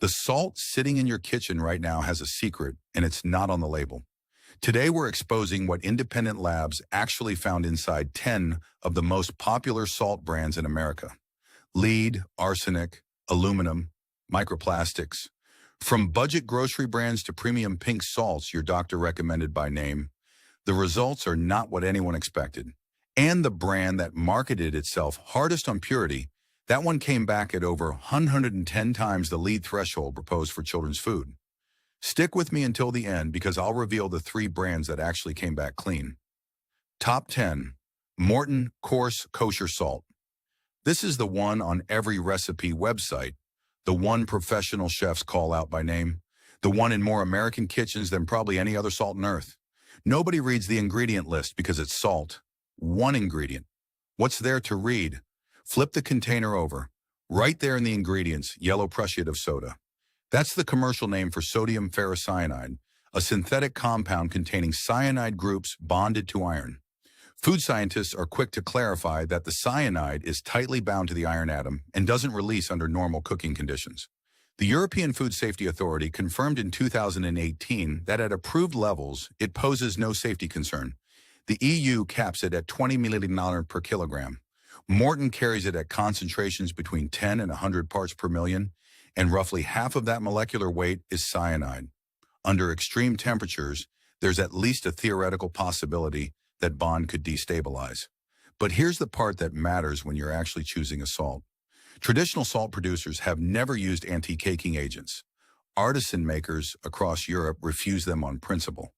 The salt sitting in your kitchen right now has a secret, and it's not on the label. Today, we're exposing what independent labs actually found inside 10 of the most popular salt brands in America. Lead, arsenic, aluminum, microplastics. From budget grocery brands to premium pink salts your doctor recommended by name, the results are not what anyone expected. And the brand that marketed itself hardest on purity, that one came back at over 110 times the lead threshold proposed for children's food. Stick with me until the end because I'll reveal the 3 brands that actually came back clean. Top 10. Morton Coarse Kosher Salt. This is the one on every recipe website, the one professional chefs call out by name, the one in more American kitchens than probably any other salt on earth. Nobody reads the ingredient list because it's salt. One ingredient. What's there to read? Flip the container over. Right there in the ingredients, yellow prussiate of soda. That's the commercial name for sodium ferrocyanide, a synthetic compound containing cyanide groups bonded to iron. Food scientists are quick to clarify that the cyanide is tightly bound to the iron atom and doesn't release under normal cooking conditions. The European Food Safety Authority confirmed in 2018 that at approved levels, it poses no safety concern. The EU caps it at 20 milliliters per kilogram. Morton carries it at concentrations between 10 and 100 parts per million, and roughly half of that molecular weight is cyanide. Under extreme temperatures, there's at least a theoretical possibility that bond could destabilize. But here's the part that matters when you're actually choosing a salt. Traditional salt producers have never used anti-caking agents. Artisan makers across Europe refuse them on principle.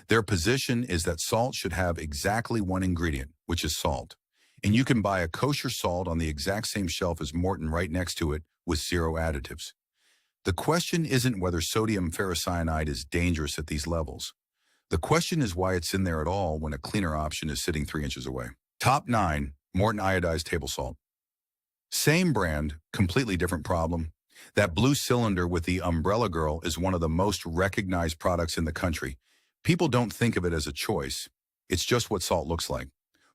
Their position is that salt should have exactly one ingredient, which is salt. And you can buy a kosher salt on the exact same shelf as Morton right next to it with 0 additives. The question isn't whether sodium ferrocyanide is dangerous at these levels. The question is why it's in there at all when a cleaner option is sitting 3 inches away. Top 9. Morton Iodized Table Salt. Same brand, completely different problem. That blue cylinder with the umbrella girl is one of the most recognized products in the country. People don't think of it as a choice. It's just what salt looks like.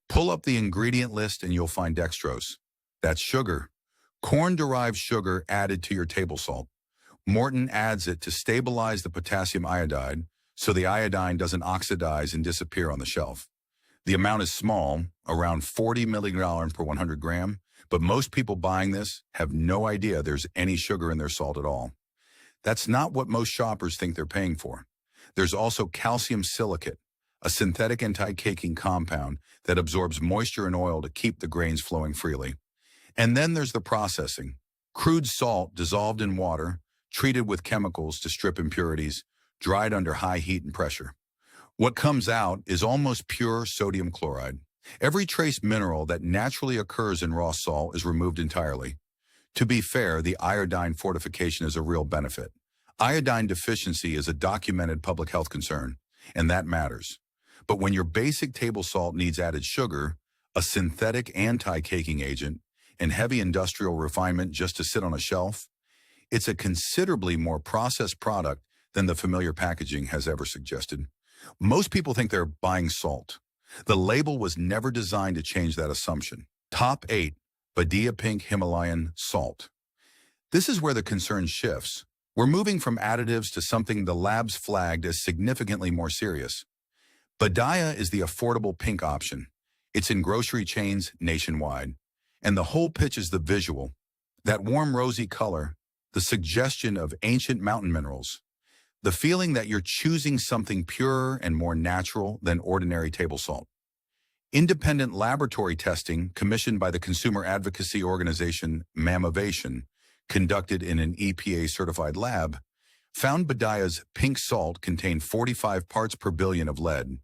Pull up the ingredient list and you'll find dextrose. That's sugar. Corn-derived sugar added to your table salt. Morton adds it to stabilize the potassium iodide so the iodine doesn't oxidize and disappear on the shelf. The amount is small, around 40 milligrams per 100 gram, but most people buying this have no idea there's any sugar in their salt at all. That's not what most shoppers think they're paying for. There's also calcium silicate, a synthetic anti-caking compound that absorbs moisture and oil to keep the grains flowing freely. And then there's the processing. Crude salt dissolved in water, treated with chemicals to strip impurities, dried under high heat and pressure. What comes out is almost pure sodium chloride. Every trace mineral that naturally occurs in raw salt is removed entirely. To be fair, the iodine fortification is a real benefit. Iodine deficiency is a documented public health concern, and that matters. But when your basic table salt needs added sugar, a synthetic anti-caking agent, and heavy industrial refinement just to sit on a shelf, it's a considerably more processed product than the familiar packaging has ever suggested. Most people think they're buying salt. The label was never designed to change that assumption. Top 8. Badia Pink Himalayan Salt. This is where the concern shifts. We're moving from additives to something the labs flagged as significantly more serious. Badia is the affordable pink option. It's in grocery chains nationwide. And the whole pitch is the visual. That warm rosy color, the suggestion of ancient mountain minerals, the feeling that you're choosing something purer and more natural than ordinary table salt. Independent laboratory testing commissioned by the consumer advocacy organization Mammovation, conducted in an EPA-certified lab, found Badia's pink salt contained 45 parts per billion of lead.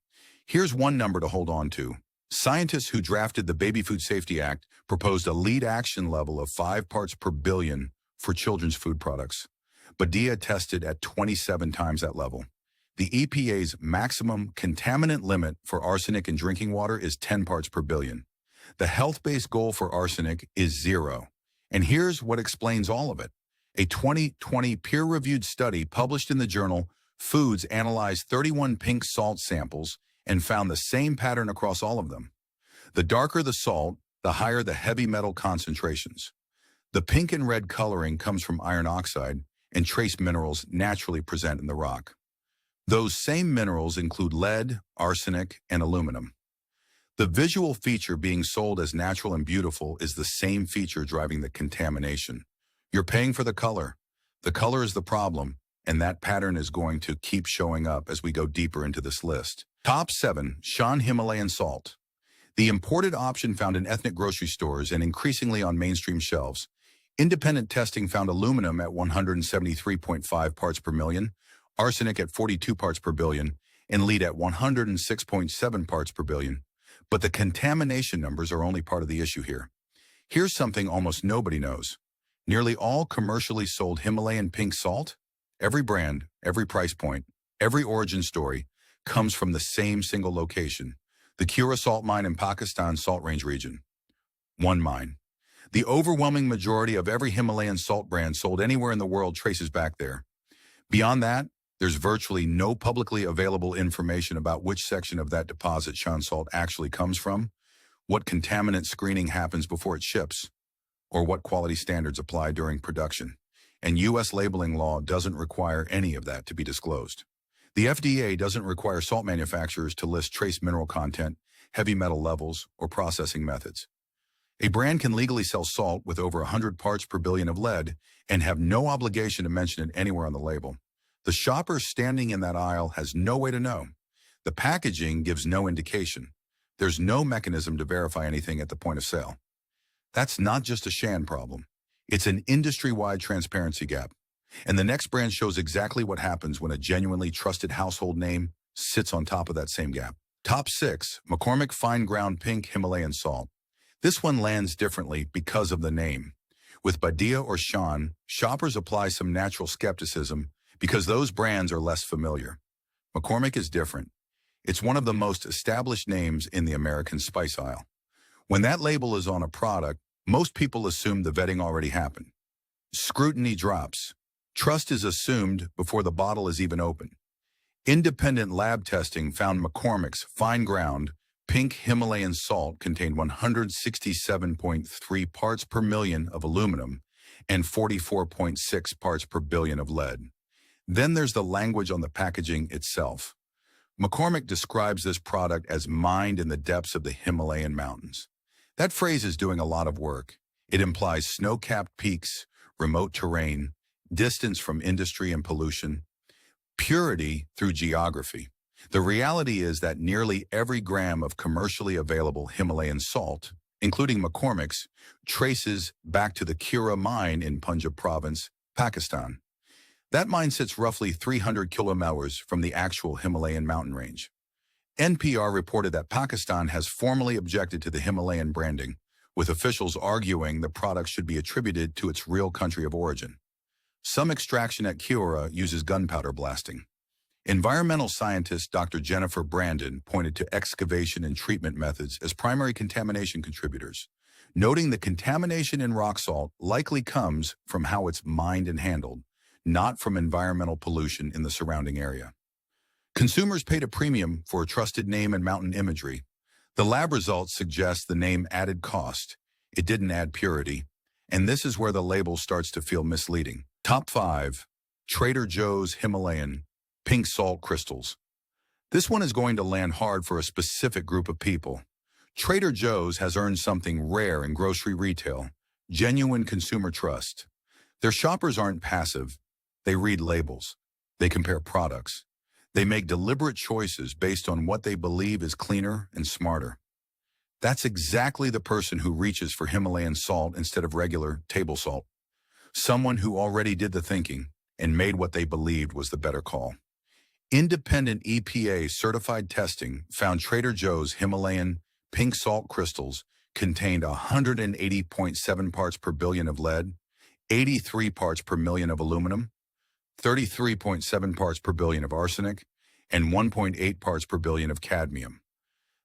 Here's one number to hold on to. Scientists who drafted the Baby Food Safety Act proposed a lead action level of 5 parts per billion for children's food products. Badia tested at 27 times that level. The EPA's maximum contaminant limit for arsenic in drinking water is 10 parts per billion. The health-based goal for arsenic is 0. And here's what explains all of it. A 2020 peer-reviewed study published in the journal Foods analyzed 31 pink salt samples and found the same pattern across all of them. The darker the salt, the higher the heavy metal concentrations. The pink and red coloring comes from iron oxide, and trace minerals naturally present in the rock. Those same minerals include lead, arsenic, and aluminum. The visual feature being sold as natural and beautiful is the same feature driving the contamination. You're paying for the color. The color is the problem, and that pattern is going to keep showing up as we go deeper into this list. Top 7. Shan Himalayan Salt. The imported option found in ethnic grocery stores and increasingly on mainstream shelves. Independent testing found aluminum at 173.5 parts per million, arsenic at 42 parts per billion, and lead at 106.7 parts per billion. But the contamination numbers are only part of the issue here. Here's something almost nobody knows. Nearly all commercially sold Himalayan pink salt, every brand, every price point, every origin story, comes from the same single location, the Kura salt mine in Pakistan's Salt Range region. One mine. The overwhelming majority of every Himalayan salt brand sold anywhere in the world traces back there. Beyond that, there's virtually no publicly available information about which section of that deposit Shan salt actually comes from, what contaminant screening happens before it ships, or what quality standards apply during production. And U.S. labeling law doesn't require any of that to be disclosed. The FDA doesn't require salt manufacturers to list trace mineral content, heavy metal levels, or processing methods. A brand can legally sell salt with over 100 parts per billion of lead and have no obligation to mention it anywhere on the label. The shopper standing in that aisle has no way to know. The packaging gives no indication. There's no mechanism to verify anything at the point of sale. That's not just a Shan problem. It's an industry-wide transparency gap. And the next brand shows exactly what happens when a genuinely trusted household name sits on top of that same gap. Top 6. McCormick Fine Ground Pink Himalayan Salt. This one lands differently because of the name. With Badia or Shan, shoppers apply some natural skepticism because those brands are less familiar. McCormick is different. It's one of the most established names in the American spice aisle. When that label is on a product, most people assume the vetting already happened. Scrutiny drops. Trust is assumed before the bottle is even open. Independent lab testing found McCormick's Fine Ground Pink Himalayan Salt contained 167.3 parts per million of aluminum and 44.6 parts per billion of lead. Then there's the language on the packaging itself. McCormick describes this product as mined in the depths of the Himalayan mountains. That phrase is doing a lot of work. It implies snow-capped peaks, remote terrain, distance from industry and pollution, purity through geography. The reality is that nearly every gram of commercially available Himalayan salt, including McCormick's, traces back to the Kura mine in Punjab province, Pakistan. That mine sits roughly 300 kilometers from the actual Himalayan mountain range. NPR reported that Pakistan has formally objected to the Himalayan branding, with officials arguing the product should be attributed to its real country of origin. Some extraction at Kura uses gunpowder blasting. Environmental scientist Dr. Jennifer Brandon pointed to excavation and treatment methods as primary contamination contributors, noting the contamination in rock salt likely comes from how it's mined and handled, not from environmental pollution in the surrounding area. Consumers paid a premium for a trusted name and mountain imagery. The lab results suggest the name added cost. It didn't add purity. And this is where the label starts to feel misleading. Top 5. Trader Joe's Himalayan Pink Salt Crystals. This one is going to land hard for a specific group of people. Trader Joe's has earned something rare in grocery retail, genuine consumer trust. Their shoppers aren't passive. They read labels. They compare products. They make deliberate choices based on what they believe is cleaner and smarter. That's exactly the person who reaches for Himalayan salt instead of regular table salt. Someone who already did the thinking and made what they believed was the better call. Independent EPA certified testing found Trader Joe's Himalayan pink salt crystals contained 180.7 parts per billion of lead, 83 parts per million of aluminum, 33.7 parts per billion of arsenic, and 1.8 parts per billion of cadmium.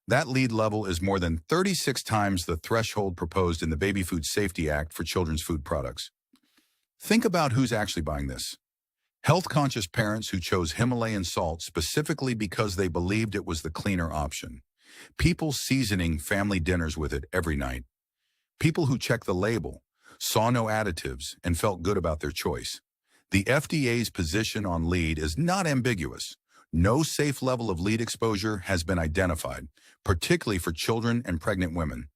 That lead level is more than 36 times the threshold proposed in the Baby Food Safety Act for children's food products. Think about who's actually buying this. Health-conscious parents who chose Himalayan salt specifically because they believed it was the cleaner option. People seasoning family dinners with it every night. People who checked the label, saw no additives, and felt good about their choice. The FDA's position on lead is not ambiguous. No safe level of lead exposure has been identified, particularly for children and pregnant women.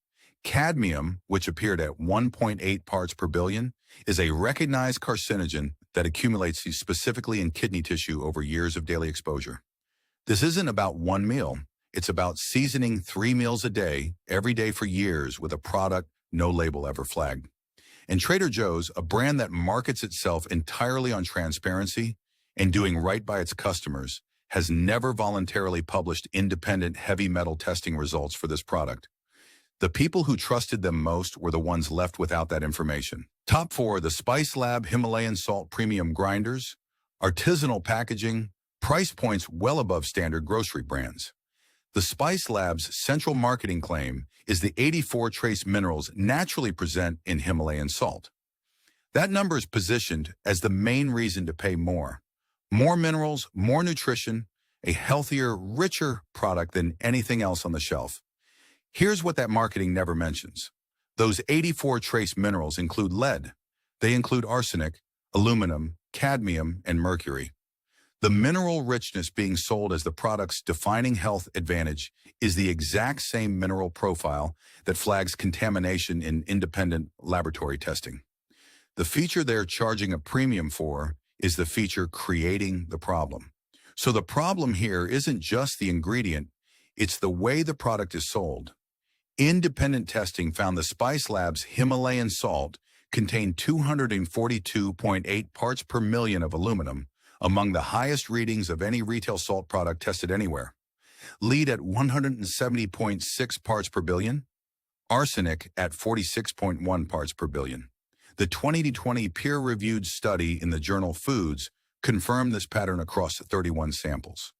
Cadmium, which appeared at 1.8 parts per billion, is a recognized carcinogen that accumulates specifically in kidney tissue over years of daily exposure. This isn't about one meal. It's about seasoning 3 meals a day, every day for years with a product no label ever flagged. And Trader Joe's, a brand that markets itself entirely on transparency and doing right by its customers, has never voluntarily published independent heavy metal testing results for this product. The people who trusted them most were the ones left without that information. Top 4, the Spice Lab Himalayan Salt Premium Grinders, artisanal packaging, price points well above standard grocery brands. The Spice Lab's central marketing claim is the 84 trace minerals naturally present in Himalayan salt. That number is positioned as the main reason to pay more. More minerals, more nutrition, a healthier, richer product than anything else on the shelf. Here's what that marketing never mentions. Those 84 trace minerals include lead. They include arsenic, aluminum, cadmium, and mercury. The mineral richness being sold as the product's defining health advantage is the exact same mineral profile that flags contamination in independent laboratory testing. The feature they're charging a premium for is the feature creating the problem. So the problem here isn't just the ingredient, it's the way the product is sold. Independent testing found the Spice Lab's Himalayan salt contained 242.8 parts per million of aluminum, among the highest readings of any retail salt product tested anywhere. Lead at 170.6 parts per billion, arsenic at 46.1 parts per billion. The 2020 peer-reviewed study in the journal Foods confirmed this pattern across 31 samples.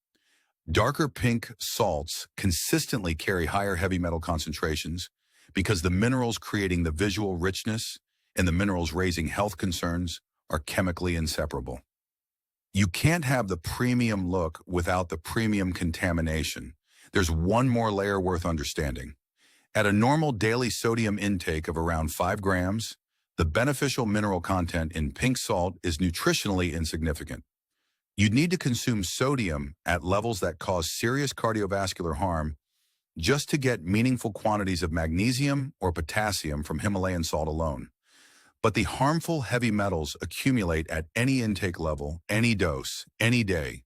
Darker pink salts consistently carry higher heavy metal concentrations because the minerals creating the visual richness and the minerals raising health concerns are chemically inseparable. You can't have the premium look without the premium contamination. There's one more layer worth understanding. At a normal daily sodium intake of around 5 grams, the beneficial mineral content in pink salt is nutritionally insignificant. You'd need to consume sodium at levels that cause serious cardiovascular harm just to get meaningful quantities of magnesium or potassium from Himalayan salt alone. But the harmful heavy metals accumulate at any intake level, any dose, any day.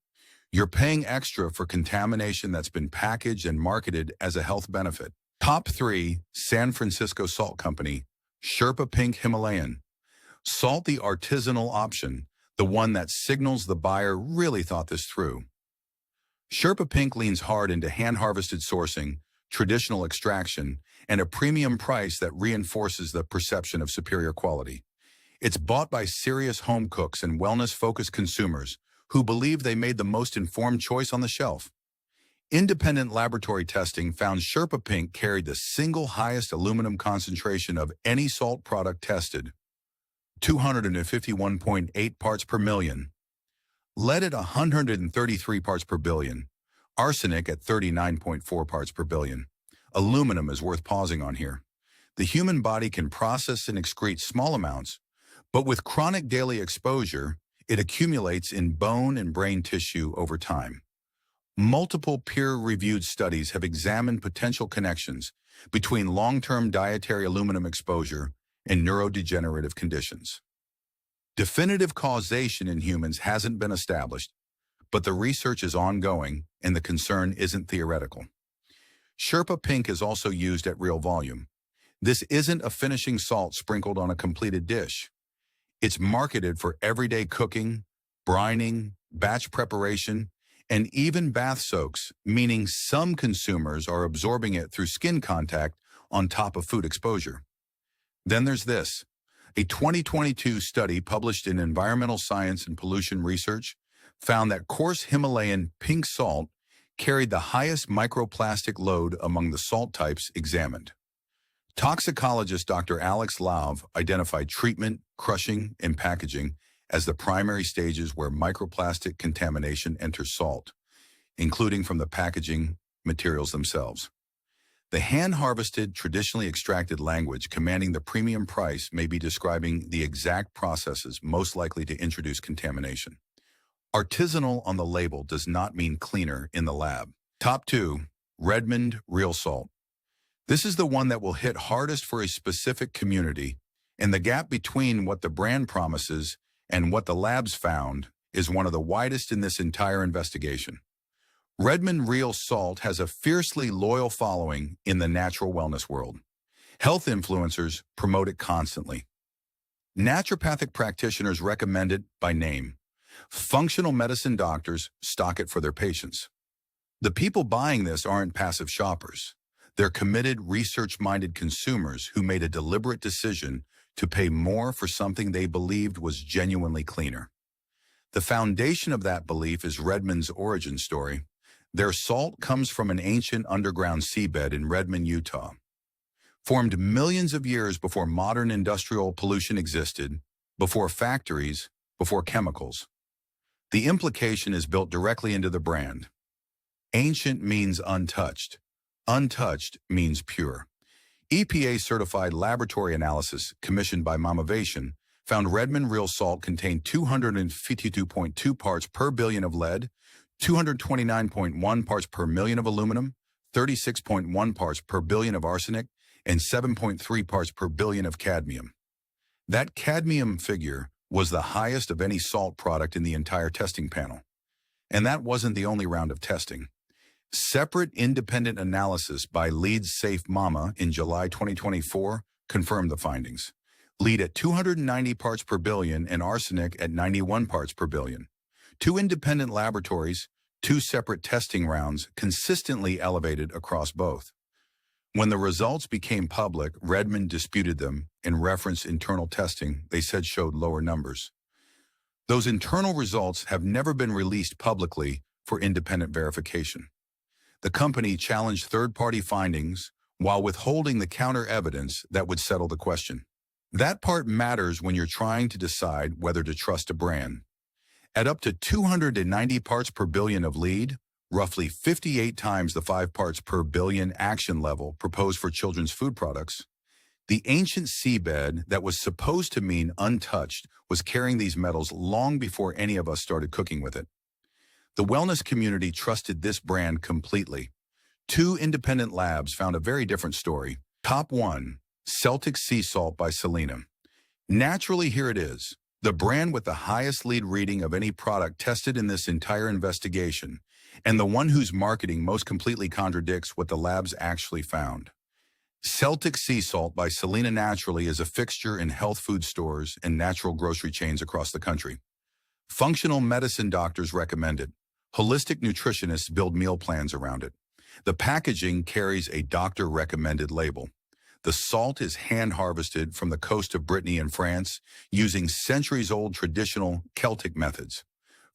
You're paying extra for contamination that's been packaged and marketed as a health benefit. Top 3, San Francisco Salt Company, Sherpa Pink Himalayan. Salt the artisanal option, the one that signals the buyer really thought this through. Sherpa Pink leans hard into hand-harvested sourcing, traditional extraction, and a premium price that reinforces the perception of superior quality. It's bought by serious home cooks and wellness-focused consumers who believe they made the most informed choice on the shelf. Independent laboratory testing found Sherpa Pink carried the single highest aluminum concentration of any salt product tested, 251.8 parts per million, lead at 133 parts per billion, arsenic at 39.4 parts per billion. Aluminum is worth pausing on here. The human body can process and excrete small amounts, but with chronic daily exposure, it accumulates in bone and brain tissue over time. Multiple peer-reviewed studies have examined potential connections between long-term dietary aluminum exposure and neurodegenerative conditions. Definitive causation in humans hasn't been established, but the research is ongoing and the concern isn't theoretical. Sherpa Pink is also used at real volume. This isn't a finishing salt sprinkled on a completed dish. It's marketed for everyday cooking, brining, batch preparation, and even bath soaks, meaning some consumers are absorbing it through skin contact on top of food exposure. Then there's this. A 2022 study published in Environmental Science and Pollution Research found that coarse Himalayan pink salt carried the highest microplastic load among the salt types examined. Toxicologist Dr. Alex Lauv identified treatment, crushing, and packaging as the primary stages where microplastic contamination enters salt, including from the packaging materials themselves. The hand-harvested, traditionally extracted language commanding the premium price may be describing the exact processes most likely to introduce contamination. Artisanal on the label does not mean cleaner in the lab. Top 2. Redmond Real Salt. This is the one that will hit hardest for a specific community, and the gap between what the brand promises and what the labs found is one of the widest in this entire investigation. Redmond Real Salt has a fiercely loyal following in the natural wellness world. Health influencers promote it constantly. Naturopathic practitioners recommend it by name. Functional medicine doctors stock it for their patients. The people buying this aren't passive shoppers. They're committed, research-minded consumers who made a deliberate decision to pay more for something they believed was genuinely cleaner. The foundation of that belief is Redmond's origin story. Their salt comes from an ancient underground seabed in Redmond, Utah. Formed millions of years before modern industrial pollution existed, before factories, before chemicals. The implication is built directly into the brand. Ancient means untouched. Untouched means pure. EPA-certified laboratory analysis commissioned by Mamavation found Redmond Real Salt contained 252.2 parts per billion of lead, 229.1 parts per million of aluminum, 36.1 parts per billion of arsenic, and 7.3 parts per billion of cadmium. That cadmium figure was the highest of any salt product in the entire testing panel. And that wasn't the only round of testing. Separate independent analysis by Lead Safe Mama in July 2024 confirmed the findings. Lead at 290 parts per billion and arsenic at 91 parts per billion. Two independent laboratories, two separate testing rounds consistently elevated across both. When the results became public, Redmond disputed them and referenced internal testing they said showed lower numbers. Those internal results have never been released publicly for independent verification. The company challenged third-party findings while withholding the counter-evidence that would settle the question. That part matters when you're trying to decide whether to trust a brand. At up to 290 parts per billion of lead, roughly 58 times the 5 parts per billion action level proposed for children's food products, the ancient seabed that was supposed to mean untouched was carrying these metals long before any of us started cooking with it. The wellness community trusted this brand completely. Two independent labs found a very different story. Top 1, Celtic Sea Salt by Selena. Naturally, here it is, the brand with the highest lead reading of any product tested in this entire investigation, and the one whose marketing most completely contradicts what the labs actually found. Celtic Sea Salt by Selena Naturally is a fixture in health food stores and natural grocery chains across the country. Functional medicine doctors recommend it. Holistic nutritionists build meal plans around it. The packaging carries a doctor-recommended label. The salt is hand-harvested from the coast of Brittany in France using centuries-old traditional Celtic methods.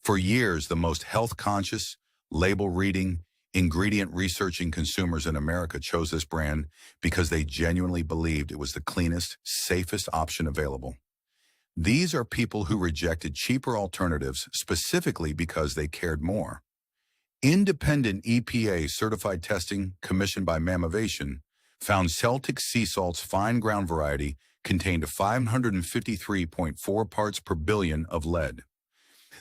For years, the most health-conscious, label-reading, ingredient-researching consumers in America chose this brand because they genuinely believed it was the cleanest, safest option available. These are people who rejected cheaper alternatives specifically because they cared more. Independent EPA-certified testing commissioned by Mamavation found Celtic Sea Salt's fine ground variety contained 553.4 parts per billion of lead.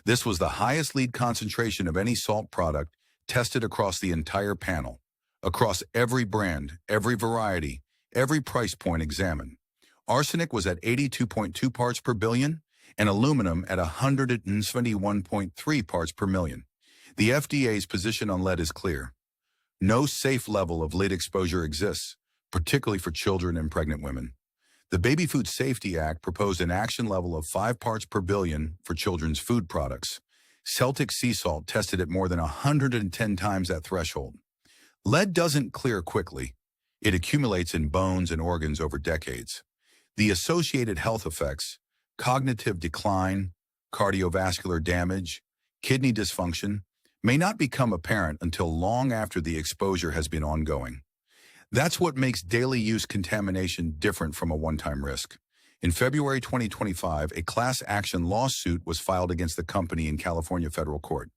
This was the highest lead concentration of any salt product tested across the entire panel, across every brand, every variety, every price point examined. Arsenic was at 82.2 parts per billion and aluminum at 171.3 parts per million. The FDA's position on lead is clear. No safe level of lead exposure exists, particularly for children and pregnant women. The Baby Food Safety Act proposed an action level of 5 parts per billion for children's food products. Celtic Sea Salt tested at more than 110 times that threshold. Lead doesn't clear quickly. It accumulates in bones and organs over decades. The associated health effects, cognitive decline, cardiovascular damage, kidney dysfunction, may not become apparent until long after the exposure has been ongoing. That's what makes daily use contamination different from a one-time risk. In February 2025, a class action lawsuit was filed against the company in California federal court.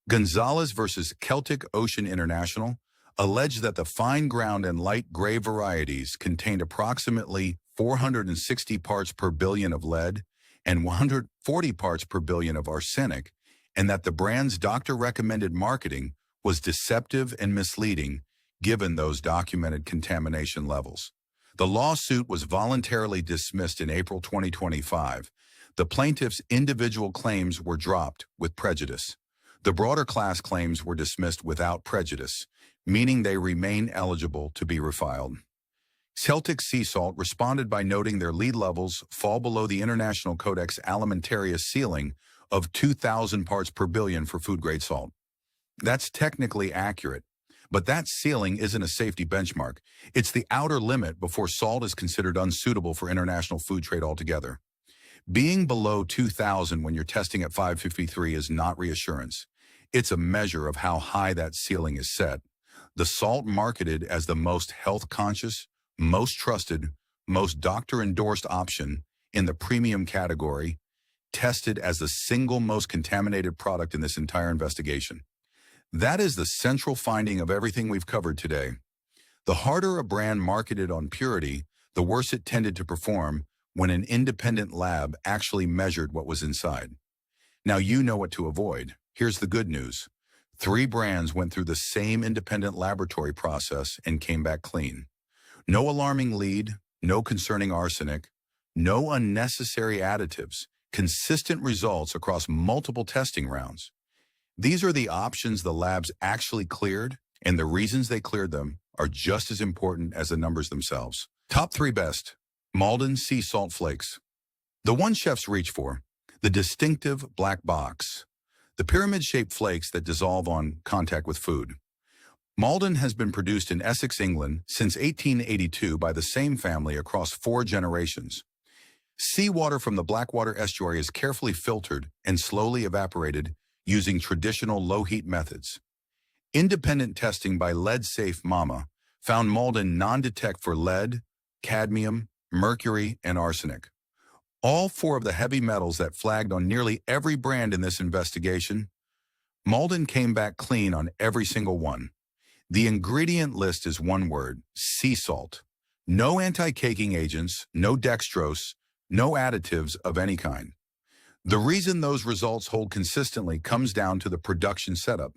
Gonzalez versus Celtic Ocean International, alleged that the fine ground and light gray varieties contained approximately 460 parts per billion of lead and 140 parts per billion of arsenic, and that the brand's doctor-recommended marketing was deceptive and misleading given those documented contamination levels. The lawsuit was voluntarily dismissed in April 2025. The plaintiff's individual claims were dropped with prejudice. The broader class claims were dismissed without prejudice, meaning they remain eligible to be refiled. Celtic Sea Salt responded by noting their lead levels fall below the International Codex Alimentarius ceiling of 2,000 parts per billion for food-grade salt. That's technically accurate, but that ceiling isn't a safety benchmark. It's the outer limit before salt is considered unsuitable for international food trade altogether. Being below 2,000 when you're testing at 553 is not reassurance. It's a measure of how high that ceiling is set. The salt marketed as the most health-conscious, most trusted, most doctor-endorsed option in the premium category, tested as the single most contaminated product in this entire investigation. That is the central finding of everything we've covered today. The harder a brand marketed on purity, the worse it tended to perform when an independent lab actually measured what was inside. Now you know what to avoid. Here's the good news. 3 brands went through the same independent laboratory process and came back clean. No alarming lead, no concerning arsenic, no unnecessary additives, consistent results across multiple testing rounds. These are the options the labs actually cleared, and the reasons they cleared them are just as important as the numbers themselves. Top 3 best. Maldon Sea Salt Flakes. The one chefs reach for, the distinctive black box. The pyramid-shaped flakes that dissolve on contact with food. Maldon has been produced in Essex, England since 1882 by the same family across 4 generations. Seawater from the Blackwater estuary is carefully filtered and slowly evaporated using traditional low-heat methods. Independent testing by Lead Safe Mama found Maldon non-detect for lead, cadmium, mercury, and arsenic. All 4 of the heavy metals that flagged on nearly every brand in this investigation, Maldon came back clean on every single one. The ingredient list is one word: sea salt. No anti-caking agents, no dextrose, no additives of any kind. The reason those results hold consistently comes down to the production setup.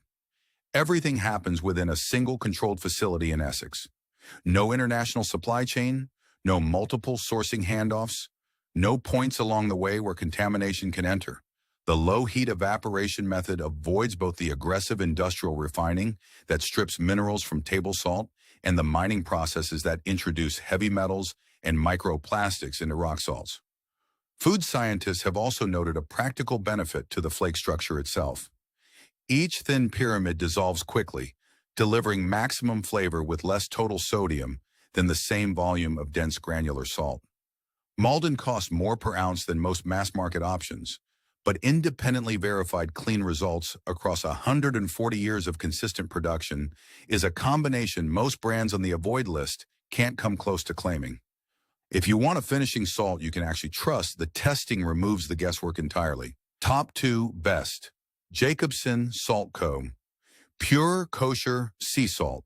Everything happens within a single controlled facility in Essex. No international supply chain, no multiple sourcing handoffs, no points along the way where contamination can enter. The low-heat evaporation method avoids both the aggressive industrial refining that strips minerals from table salt and the mining processes that introduce heavy metals and microplastics into rock salts. Food scientists have also noted a practical benefit to the flake structure itself. Each thin pyramid dissolves quickly, delivering maximum flavor with less total sodium than the same volume of dense granular salt. Maldon costs more per ounce than most mass-market options, but independently verified clean results across 140 years of consistent production is a combination most brands on the avoid list can't come close to claiming. If you want a finishing salt you can actually trust, the testing removes the guesswork entirely. Top 2 best. Jacobsen Salt Co. Pure kosher sea salt.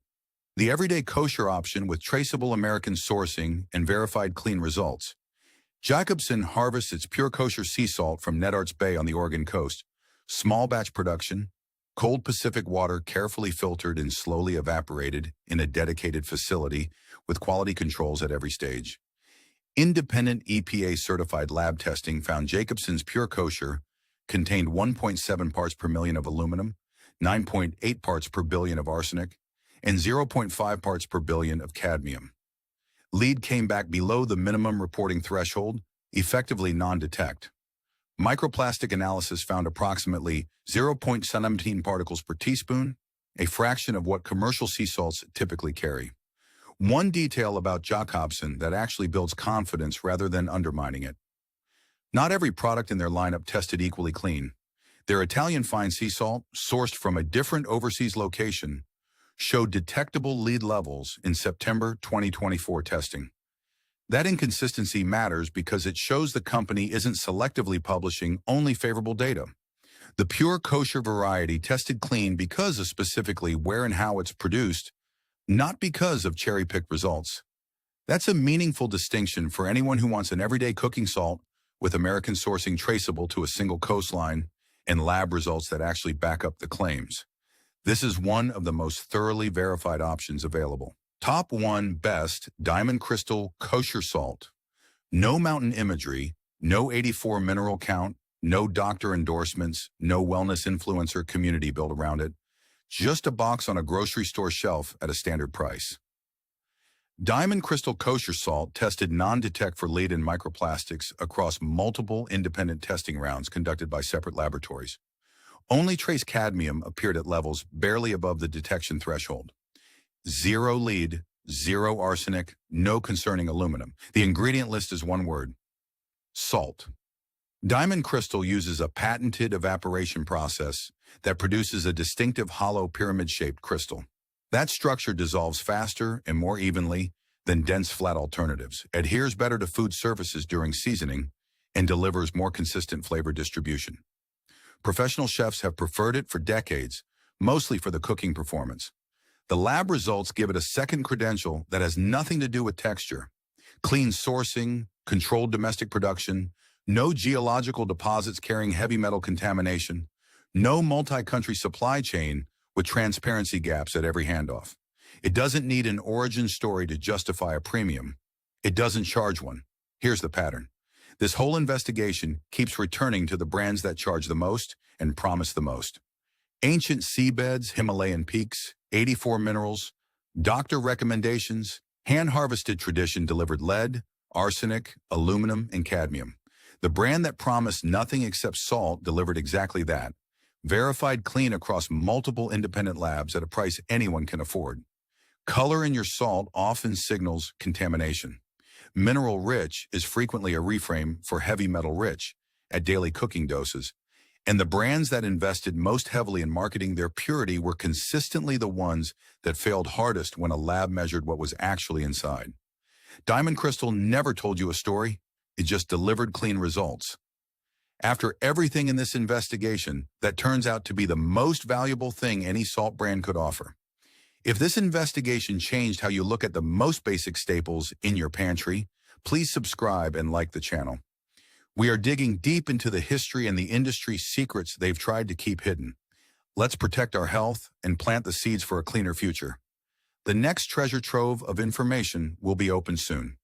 The everyday kosher option with traceable American sourcing and verified clean results. Jacobsen harvests its pure kosher sea salt from Nedarts Bay on the Oregon coast. Small batch production, cold Pacific water carefully filtered and slowly evaporated in a dedicated facility with quality controls at every stage. Independent EPA-certified lab testing found Jacobsen's pure kosher contained 1.7 parts per million of aluminum, 9.8 parts per billion of arsenic, and 0.5 parts per billion of cadmium. Lead came back below the minimum reporting threshold, effectively non-detect. Microplastic analysis found approximately 0.17 particles per teaspoon, a fraction of what commercial sea salts typically carry. One detail about Jacobsen that actually builds confidence rather than undermining it. Not every product in their lineup tested equally clean. Their Italian fine sea salt, sourced from a different overseas location, showed detectable lead levels in September 2024 testing. That inconsistency matters because it shows the company isn't selectively publishing only favorable data. The pure kosher variety tested clean because of specifically where and how it's produced, not because of cherry-picked results. That's a meaningful distinction for anyone who wants an everyday cooking salt with American sourcing traceable to a single coastline and lab results that actually back up the claims. This is one of the most thoroughly verified options available. Top 1 Best Diamond Crystal Kosher Salt. No mountain imagery, no 84 mineral count, no doctor endorsements, no wellness influencer community built around it. Just a box on a grocery store shelf at a standard price. Diamond Crystal Kosher Salt tested non-detect for lead and microplastics across multiple independent testing rounds conducted by separate laboratories. Only trace cadmium appeared at levels barely above the detection threshold. Zero lead, zero arsenic, no concerning aluminum. The ingredient list is one word: salt. Diamond Crystal uses a patented evaporation process that produces a distinctive hollow pyramid-shaped crystal. That structure dissolves faster and more evenly than dense flat alternatives, adheres better to food surfaces during seasoning, and delivers more consistent flavor distribution. Professional chefs have preferred it for decades, mostly for the cooking performance. The lab results give it a second credential that has nothing to do with texture. Clean sourcing, controlled domestic production, no geological deposits carrying heavy metal contamination, no multi-country supply chain with transparency gaps at every handoff. It doesn't need an origin story to justify a premium. It doesn't charge one. Here's the pattern. This whole investigation keeps returning to the brands that charge the most and promise the most. Ancient seabeds, Himalayan peaks, 84 minerals, doctor recommendations, hand-harvested tradition delivered lead, arsenic, aluminum, and cadmium. The brand that promised nothing except salt delivered exactly that. Verified clean across multiple independent labs at a price anyone can afford. Color in your salt often signals contamination. Mineral rich is frequently a reframe for heavy metal rich at daily cooking doses. And the brands that invested most heavily in marketing their purity were consistently the ones that failed hardest when a lab measured what was actually inside. Diamond Crystal never told you a story. It just delivered clean results. After everything in this investigation, that turns out to be the most valuable thing any salt brand could offer. If this investigation changed how you look at the most basic staples in your pantry, please subscribe and like the channel. We are digging deep into the history and the industry secrets they've tried to keep hidden. Let's protect our health and plant the seeds for a cleaner future. The next treasure trove of information will be open soon.